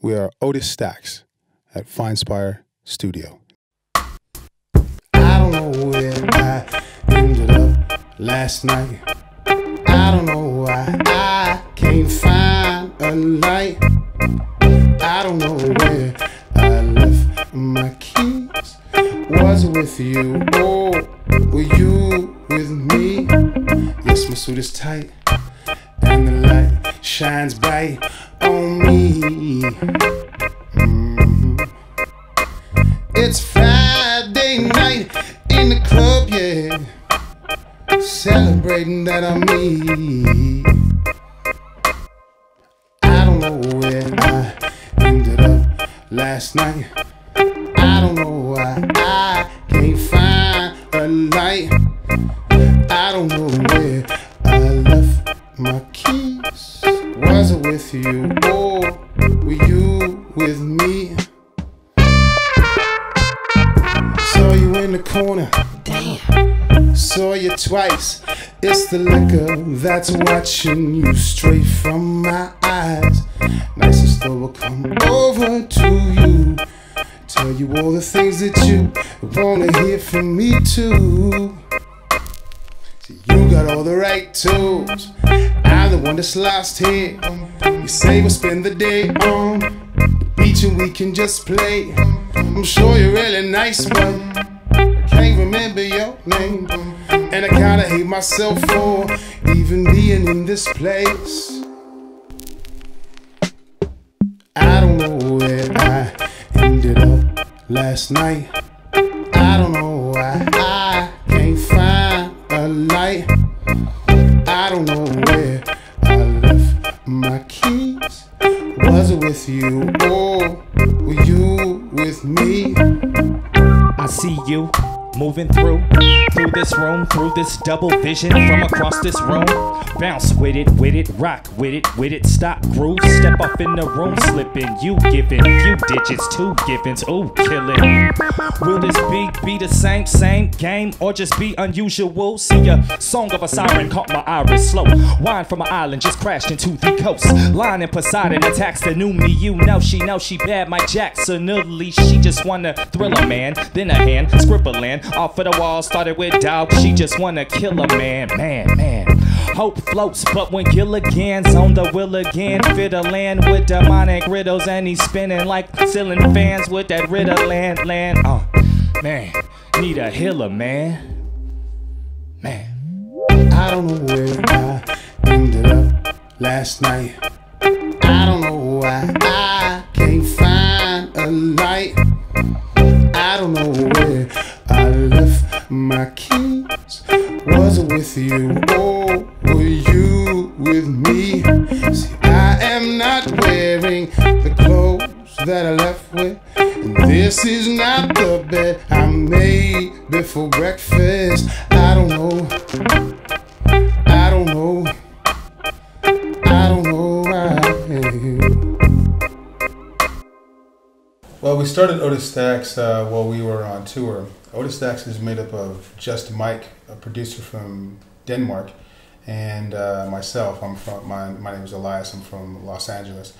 We are Otis Stacks at FINDSPIRE Studio. I don't know where I ended up last night. I don't know why I can't find a light. I don't know where I left my keys. Was it with you or were you with me? Yes, my suit is tight and the light shines bright on me. It's Friday night in the club, yeah, celebrating that I'm me. I don't know where I ended up last night. I don't know why I can't find a light. I don't know where I left my keys. Was it with you or were you with me? Saw you in the corner, damn. Saw you twice. It's the liquor that's watching you straight from my eyes. Nicest though will come over to you, tell you all the things that you wanna hear from me too. See, you got all the right tools. I'm the one that's lost here. You say we'll spend the day on the beach and we can just play. I'm sure you're really nice, but I can't remember your name. And I kinda hate myself for even being in this place. I don't know where I ended up last night. I don't know why I can't find a light. I don't know where I left my keys. Was it with you or were you with me? I see you moving through this room, through this double vision from across this room. Bounce with it, rock with it, stop, groove, step up in the room, slipping, you giving, few digits, two givens, ooh, killing. Will this beat be the same game, or just be unusual? See a song of a siren caught my iris slow. Wine from an island just crashed into the coast. Lion in Poseidon attacks the new me, you know she bad, Mike Jacksonally. She just wanna thrill a man, then a hand, scribbling off of the wall, started with doubt. She just wanna kill a man. Hope floats, but when Gilligan's on the wheel again, fiddling with demonic riddles, and he's spinning like ceiling fans with that Ritalin land. Oh, man, need a healer, man. I don't know where I ended up last night. I don't know why I can't find a light. I don't know where I left my keys. Was it with you or were you with me? See, I am not wearing the clothes that I left with, and this is not the bed I made before breakfast. I don't know why. Well, we started Otis Stacks while we were on tour. Otis Stacks is made up of just Mike, a producer from Denmark, and myself. My name is Elias. I'm from Los Angeles.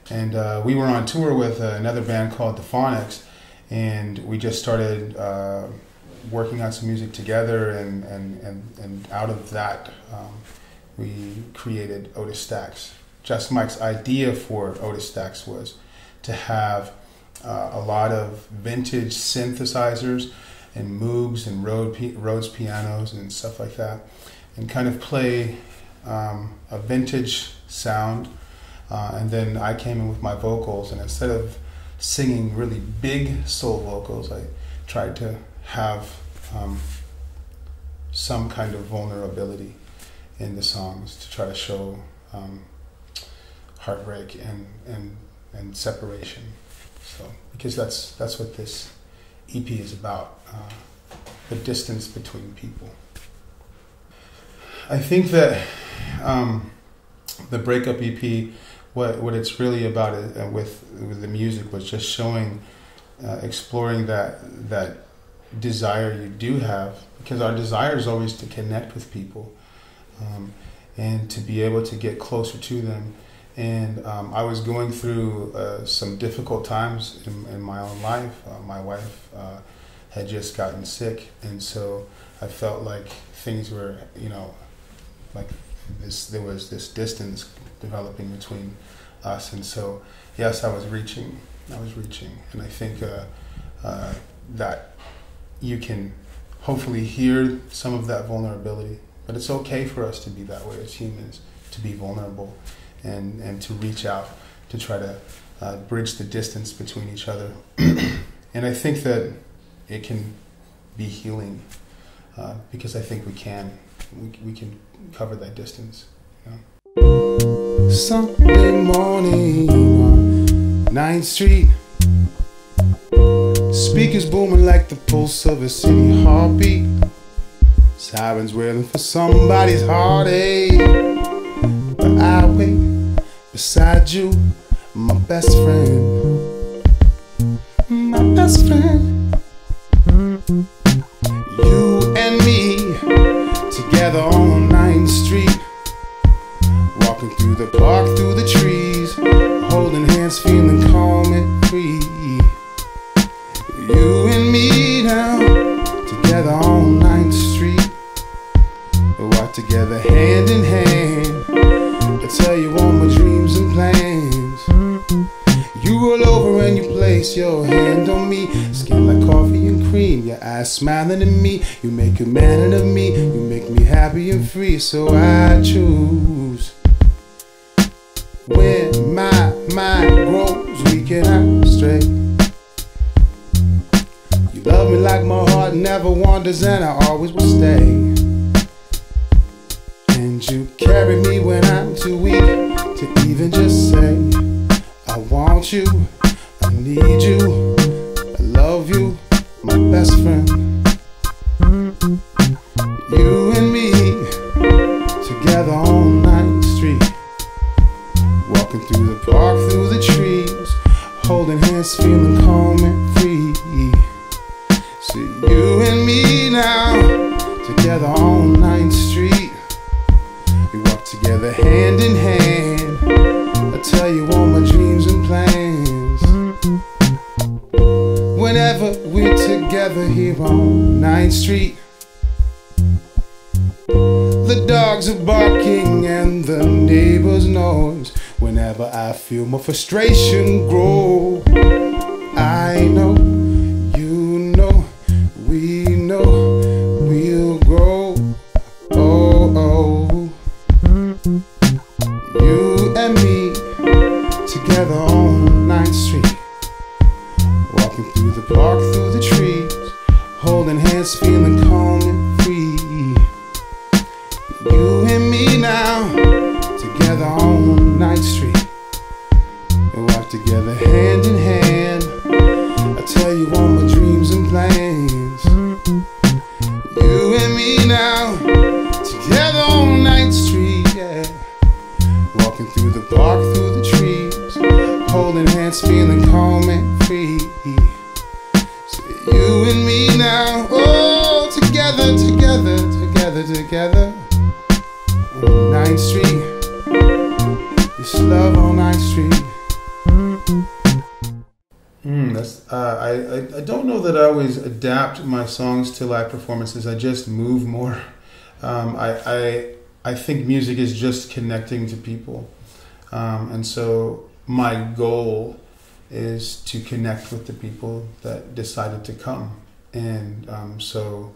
And we were on tour with another band called the Phonics, and we just started working on some music together, and out of that we created Otis Stacks. Just Mike's idea for Otis Stacks was to have a lot of vintage synthesizers and Moogs and Rhodes pianos and stuff like that, and kind of play a vintage sound. And then I came in with my vocals, and instead of singing really big soul vocals, I tried to have some kind of vulnerability in the songs to try to show heartbreak and separation. So, because that's what this EP is about, the distance between people. I think that the Breakup EP, what it's really about with the music was just showing, exploring that desire you do have, because our desire is always to connect with people, and to be able to get closer to them And I was going through some difficult times in my own life. My wife had just gotten sick, and so I felt like things were, like there was this distance developing between us. And so, yes, I was reaching, and I think that you can hopefully hear some of that vulnerability. But it's okay for us to be that way as humans, to be vulnerable and to reach out, to try to bridge the distance between each other. And I think that it can be healing, because I think we can cover that distance. Sunday morning on 9th Street, speakers booming like the pulse of a city heartbeat, sirens wailing for somebody's heartache. But I wait beside you, my best friend, my best friend. You and me together on 9th Street, walking through the park, through the trees, holding hands, feeling calm and free. You and me now, together on 9th Street, we walk together hand in hand. I tell you all my dreams and plans. You roll over and you place your hand on me, skin like coffee and cream, your eyes smiling at me. You make a man out of me, you make me happy and free. So I choose. When my mind grows weak and I'm straight, you love me like my heart never wanders, and I always will stay. And you carry me when I'm too weak to even just say I want you, I need you, I love you, my best friend. You and me together on 9th Street, walking through the park, through the trees, holding hands, feeling calm and free. See you and me now, together on 9th Street, we walk together hand in hand. I tell you all my dreams and plans. Whenever we're together here on 9th Street, the dogs are barking and the neighbors' noise. Whenever I feel my frustration grow, I know, you know, we know we'll grow. Oh, oh. You and me together on 9th Street, walking through the park, through the trees, holding hands, feeling calm and free. You and me now, together on 9th Street, we walk together hand in hand. I tell you all my dreams and plans. You and me now, together on 9th Street, yeah. Walking through the park, through the trees, holding hands, feeling calm and free. So you and me now, oh, together, together, together, together on 9th Street. This love on 9th Street. I don't know that I always adapt my songs to live performances. I just move more. I think music is just connecting to people, and so my goal is to connect with the people that decided to come, and so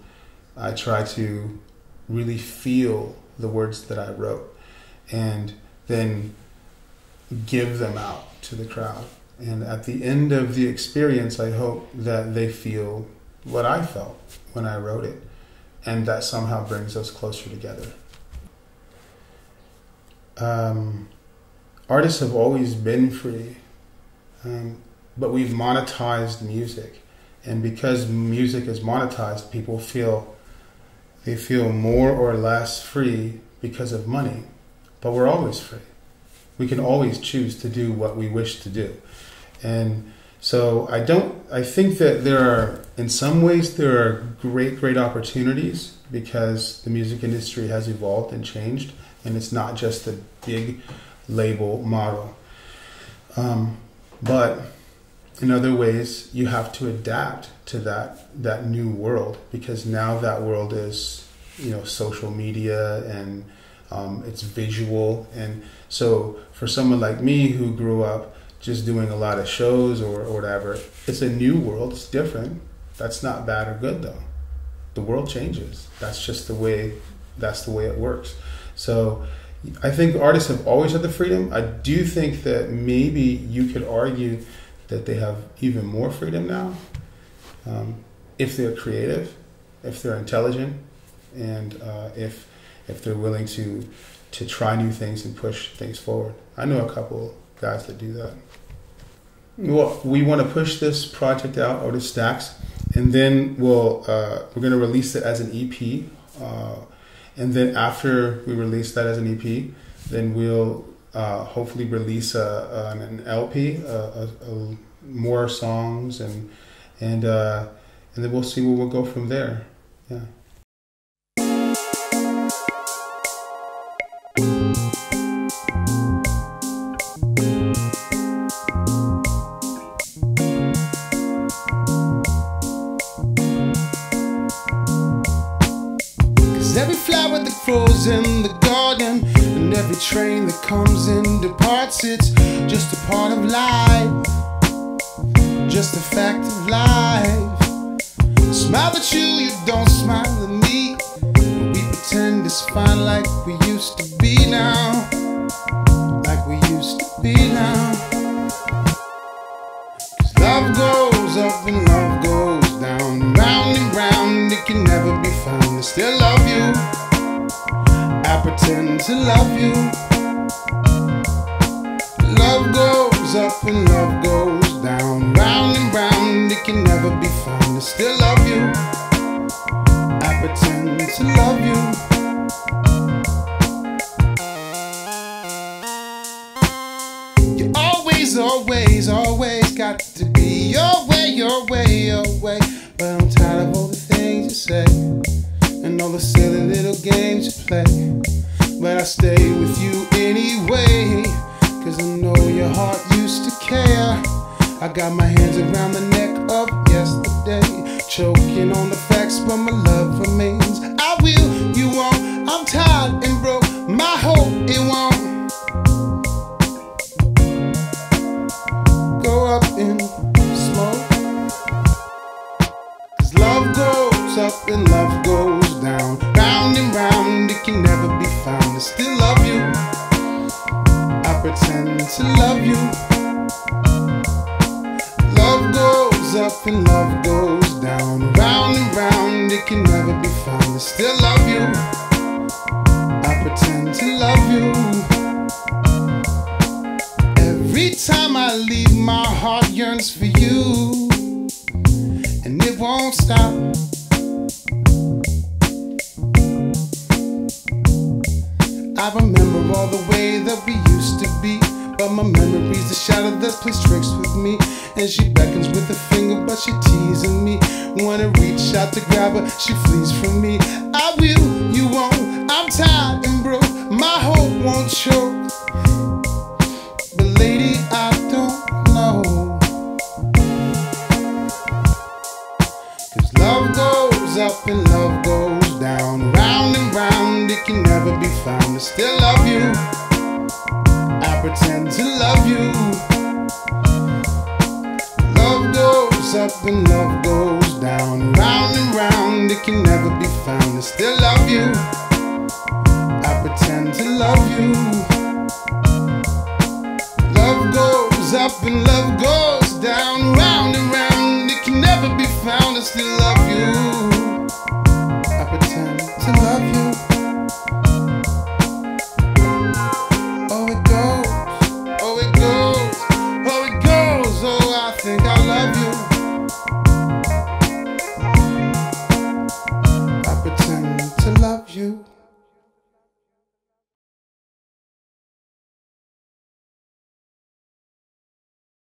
I try to really feel the words that I wrote, and then give them out to the crowd. And at the end of the experience, I hope that they feel what I felt when I wrote it, and that somehow brings us closer together. Artists have always been free, but we've monetized music, and because music is monetized, people feel more or less free because of money, but we're always free. We can always choose to do what we wish to do. And so I think that in some ways there are great opportunities, because the music industry has evolved and changed, and it's not just the big label model. But in other ways, you have to adapt to that new world, because now that world is, social media, and it's visual. And so for someone like me who grew up just doing a lot of shows or whatever, it's a new world. It's different. That's not bad or good, though. The world changes. That's just the way it works. So I think artists have always had the freedom. I do think that maybe you could argue that they have even more freedom now, if they're creative, if they're intelligent, and if they're willing to try new things and push things forward. I know a couple guys that do that. Well, we want to push this project out, Otis Stacks, and then we're going to release it as an EP. And then after we release that as an EP, then we'll hopefully release an LP, more songs, and then we'll see where we'll go from there. Yeah. Every flower that grows in the garden, and every train that comes and departs, it's just a part of life, just a fact of life. Smile at you, you don't smile at me. We pretend it's fine like we used to be now, like we used to be now. 'Cause love goes up and love goes down, round and round, it can never be found. I still love you, I pretend to love you. Love goes up and love goes down, round and round, it can never be found. I still love you, I pretend to love you. You always, always, always got to be your way, your way, your way. But I'm tired of all the things you say and all the silly little games you play. But I stay with you anyway, 'cause I know your heart used to care. I got my hands around the neck of yesterday, choking on the facts, but my love remains. I will, you won't. I'm tired and broke, my hope it won't go up in smoke. 'Cause love goes up and love goes down, round and round, it can never be found. I still love you, I pretend to love you. Love goes up and love goes down, round and round, it can never be found. I still love you, I pretend to love you. Every time I leave, my heart yearns for you, and it won't stop. I remember all the way that we used to be, but my memory's the shadow that plays tricks with me. And she beckons with a finger, but she teasing me. Wanna reach out to grab her, she flees from me. I will, you won't. I'm tired and broke, my hope won't choke. But lady, I don't know. 'Cause love goes up and love goes down, round and round, it can never be found. I still love you, I pretend to love you. Love goes up and love goes down, round and round, it can never be found. I still love you, I pretend to love you. Love goes up and love goes